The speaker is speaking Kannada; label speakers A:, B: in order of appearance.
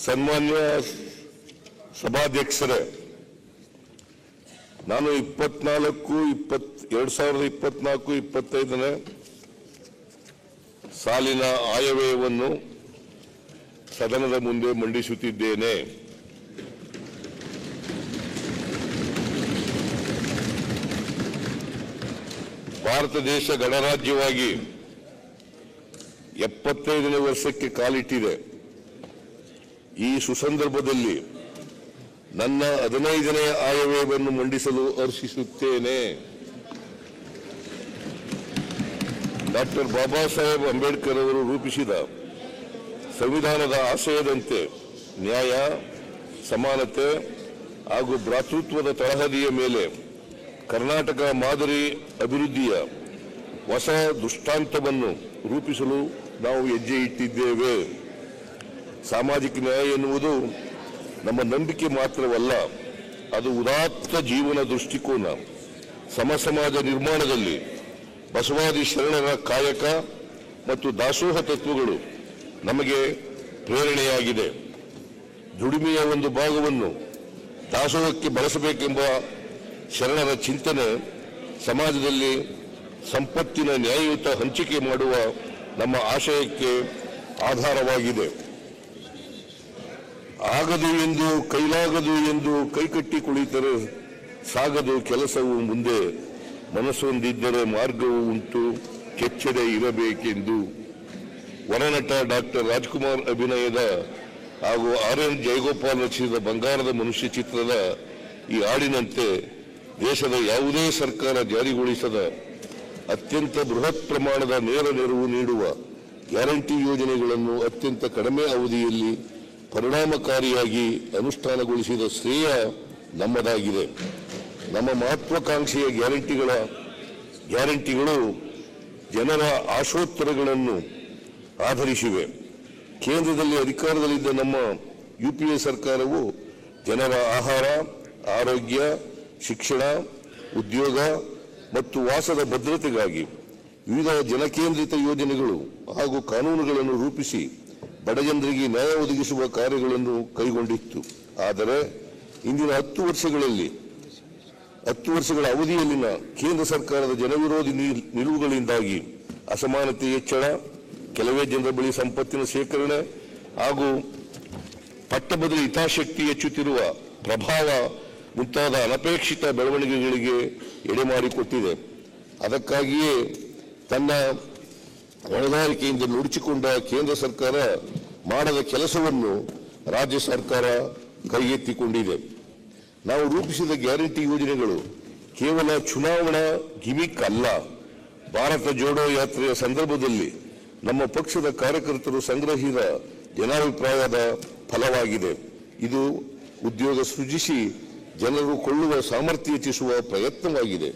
A: ಸನ್ಮಾನ್ಯ ಸಭಾಧ್ಯಕ್ಷರೇ, ನಾನು 2024-25ನೇ ಸಾಲಿನ ಆಯವ್ಯಯವನ್ನು ಸದನದ ಮುಂದೆ ಮಂಡಿಸುತ್ತಿದ್ದೇನೆ. ಭಾರತ ದೇಶ ಗಣರಾಜ್ಯವಾಗಿ 75ನೇ ವರ್ಷಕ್ಕೆ ಕಾಲಿಟ್ಟಿದೆ. ಈ ಸುಸಂದರ್ಭದಲ್ಲಿ ನನ್ನ 15ನೇ ಆಯವ್ಯಯವನ್ನು ಮಂಡಿಸಲು ಹರ್ಷಿಸುತ್ತೇನೆ. ಡಾಕ್ಟರ್ ಬಾಬಾ ಸಾಹೇಬ್ ಅಂಬೇಡ್ಕರ್ ಅವರು ರೂಪಿಸಿದ ಸಂವಿಧಾನದ ಆಶಯದಂತೆ ನ್ಯಾಯ, ಸಮಾನತೆ ಹಾಗೂ ಭ್ರಾತೃತ್ವದ ತಳಹದಿಯ ಮೇಲೆ ಕರ್ನಾಟಕ ಮಾದರಿ ಅಭಿವೃದ್ಧಿಯ ಹೊಸ ದೃಷ್ಟಾಂತವನ್ನು ರೂಪಿಸಲು ನಾವು ಹೆಜ್ಜೆ ಇಟ್ಟಿದ್ದೇವೆ. ಸಾಮಾಜಿಕ ನ್ಯಾಯ ಎನ್ನುವುದು ನಮ್ಮ ನಂಬಿಕೆ ಮಾತ್ರವಲ್ಲ, ಅದು ಉದಾತ್ತ ಜೀವನ ದೃಷ್ಟಿಕೋನ. ಸಮಾಜ ನಿರ್ಮಾಣದಲ್ಲಿ ಬಸವಾದಿ ಶರಣರ ಕಾಯಕ ಮತ್ತು ದಾಸೋಹ ತತ್ವಗಳು ನಮಗೆ ಪ್ರೇರಣೆಯಾಗಿದೆ. ದುಡಿಮೆಯ ಒಂದು ಭಾಗವನ್ನು ದಾಸೋಹಕ್ಕೆ ಬಳಸಬೇಕೆಂಬ ಶರಣರ ಚಿಂತನೆ ಸಮಾಜದಲ್ಲಿ ಸಂಪತ್ತಿನ ನ್ಯಾಯಯುತ ಹಂಚಿಕೆ ಮಾಡುವ ನಮ್ಮ ಆಶಯಕ್ಕೆ ಆಧಾರವಾಗಿದೆ. ಆಗದು ಎಂದು ಕೈಲಾಗದು ಎಂದು ಕೈಕಟ್ಟಿ ಕುಳಿತರೆ ಸಾಗದು ಕೆಲಸವು ಮುಂದೆ, ಮನಸ್ಸೊಂದಿದ್ದರೆ ಮಾರ್ಗವು ಉಂಟು, ಕೆಚ್ಚದೆ ಇರಬೇಕೆಂದು ವರನಟ ಡಾಕ್ಟರ್ ರಾಜ್ಕುಮಾರ್ ಅಭಿನಯದ ಹಾಗೂ RN ಜಯಗೋಪಾಲ್ ರಚಿಸಿದ ಬಂಗಾರದ ಮನುಷ್ಯ ಚಿತ್ರದ ಈ ಹಾಡಿನಂತೆ ದೇಶದ ಯಾವುದೇ ಸರ್ಕಾರ ಜಾರಿಗೊಳಿಸದ ಅತ್ಯಂತ ಬೃಹತ್ ಪ್ರಮಾಣದ ನೇರ ನೆರವು ನೀಡುವ ಗ್ಯಾರಂಟಿ ಯೋಜನೆಗಳನ್ನು ಅತ್ಯಂತ ಕಡಿಮೆ ಅವಧಿಯಲ್ಲಿ ಪರಿಣಾಮಕಾರಿಯಾಗಿ ಅನುಷ್ಠಾನಗೊಳಿಸಿದ ಶ್ರೇಯ ನಮ್ಮದಾಗಿದೆ. ನಮ್ಮ ಮಹತ್ವಾಕಾಂಕ್ಷೆಯ ಗ್ಯಾರಂಟಿಗಳು ಜನರ ಆಶೋತ್ತರಗಳನ್ನು ಆಧರಿಸಿವೆ. ಕೇಂದ್ರದಲ್ಲಿ ಅಧಿಕಾರದಲ್ಲಿದ್ದ ನಮ್ಮ UPA ಸರ್ಕಾರವು ಜನರ ಆಹಾರ, ಆರೋಗ್ಯ, ಶಿಕ್ಷಣ, ಉದ್ಯೋಗ ಮತ್ತು ವಾಸದ ಭದ್ರತೆಗಾಗಿ ವಿವಿಧ ಜನಕೇಂದ್ರಿತ ಯೋಜನೆಗಳು ಹಾಗೂ ಕಾನೂನುಗಳನ್ನು ರೂಪಿಸಿ ಬಡಜನರಿಗೆ ನ್ಯಾಯ ಒದಗಿಸುವ ಕಾರ್ಯಗಳನ್ನು ಕೈಗೊಂಡಿತ್ತು. ಆದರೆ ಇಂದಿನ 10 ವರ್ಷಗಳ ಅವಧಿಯಲ್ಲಿನ ಕೇಂದ್ರ ಸರ್ಕಾರದ ಜನವಿರೋಧಿ ನಿಲುವುಗಳಿಂದಾಗಿ ಅಸಮಾನತೆ ಹೆಚ್ಚಳ, ಕೆಲವೇ ಜನರ ಬಳಿ ಸಂಪತ್ತಿನ ಶೇಖರಣೆ ಹಾಗೂ ಪಟ್ಟಬದಲಿ ಹಿತಾಸಕ್ತಿ ಹೆಚ್ಚುತ್ತಿರುವ ಪ್ರಭಾವ ಮುಂತಾದ ಅನಪೇಕ್ಷಿತ ಬೆಳವಣಿಗೆಗಳಿಗೆ ಎಡೆಮಾಡಿಕೊಟ್ಟಿದೆ. ಅದಕ್ಕಾಗಿಯೇ ತನ್ನ ಹೊಣೆಗಾರಿಕೆಯಿಂದ ನುಡಿಸಿಕೊಂಡ ಕೇಂದ್ರ ಸರ್ಕಾರ ಮಾಡದ ಕೆಲಸವನ್ನು ರಾಜ್ಯ ಸರ್ಕಾರ ಕೈಗೆತ್ತಿಕೊಂಡಿದೆ. ನಾವು ರೂಪಿಸಿದ ಗ್ಯಾರಂಟಿ ಯೋಜನೆಗಳು ಕೇವಲ ಚುನಾವಣಾ ಗಿಮಿಕ್ ಅಲ್ಲ. ಭಾರತ ಜೋಡೋ ಯಾತ್ರೆಯ ಸಂದರ್ಭದಲ್ಲಿ ನಮ್ಮ ಪಕ್ಷದ ಕಾರ್ಯಕರ್ತರು ಸಂಗ್ರಹಿಸಿದ ಜನಾಭಿಪ್ರಾಯದ ಫಲವಾಗಿದೆ. ಇದು ಉದ್ಯೋಗ ಸೃಜಿಸಿ ಜನರು ಕೊಳ್ಳುವ ಸಾಮರ್ಥ್ಯ ಹೆಚ್ಚಿಸುವ ಪ್ರಯತ್ನವಾಗಿದೆ.